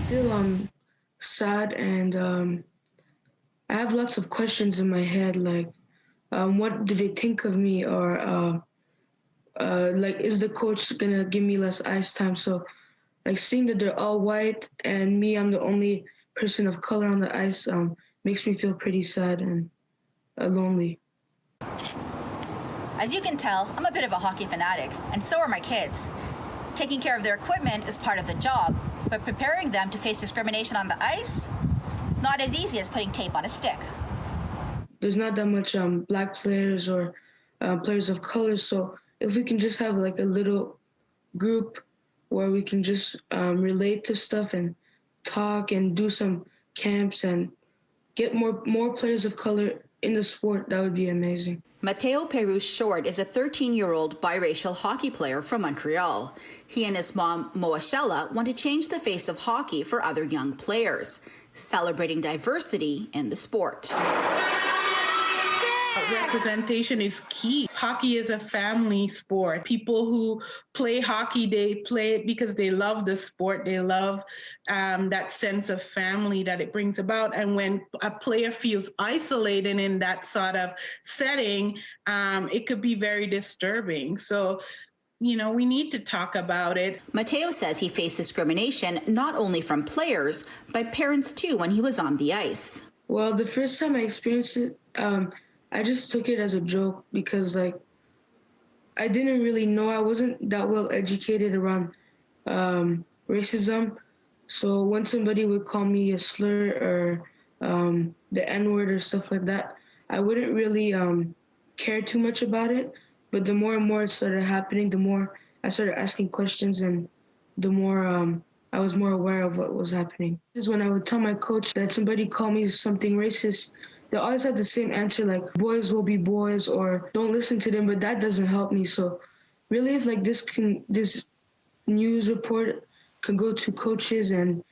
Still sad, and I have lots of questions in my head, like what do they think of me, or like, is the coach gonna give me less ice time? So like seeing that they're all white and me, I'm the only person of color on the ice, makes me feel pretty sad and lonely. As you can tell, I'm a bit of a hockey fanatic, and so are my kids. Taking care of their equipment is part of the job, but preparing them to face discrimination on the ice is not as easy as putting tape on a stick. There's not that much black players or players of color, so if we can just have like a little group where we can just relate to stuff and talk and do some camps and get more players of color in the sport, that would be amazing. Matéo Pérusse-Shortte is a 13-year-old biracial hockey player from Montreal. He and his mom, Moashella, want to change the face of hockey for other young players, celebrating diversity in the sport. Representation is key. Hockey is a family sport. People who play hockey, they play it because they love the sport. They love that sense of family that it brings about. And when a player feels isolated in that sort of setting, it could be very disturbing. So, we need to talk about it. Matéo says he faced discrimination not only from players, but parents too when he was on the ice. Well, the first time I experienced it, I just took it as a joke because, like, I didn't really know. I wasn't that well educated around racism. So when somebody would call me a slur or the N-word or stuff like that, I wouldn't really care too much about it. But the more and more it started happening, the more I started asking questions, and the more I was more aware of what was happening. This is when I would tell my coach that somebody called me something racist. They always have the same answer, like boys will be boys, or don't listen to them, but that doesn't help me. So really, if like this news report can go to coaches and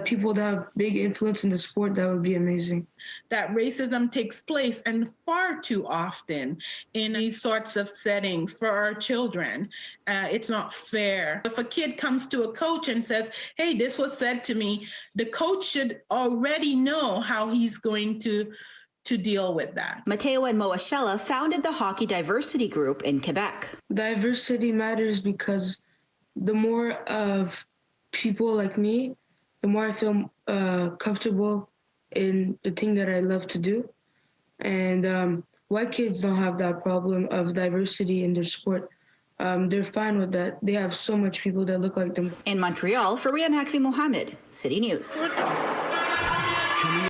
people that have big influence in the sport, that would be amazing. That racism takes place, and far too often in these sorts of settings for our children. It's not fair. If a kid comes to a coach and says, hey, this was said to me, the coach should already know how he's going to deal with that. Matéo and Moashella founded the Hockey Diversity Group in Quebec. Diversity matters because the more of people like me, the more I feel comfortable in the thing that I love to do. And white kids don't have that problem of diversity in their sport. They're fine with that. They have so much people that look like them. In Montreal, Fariha Naqvi-Mohamed, City News.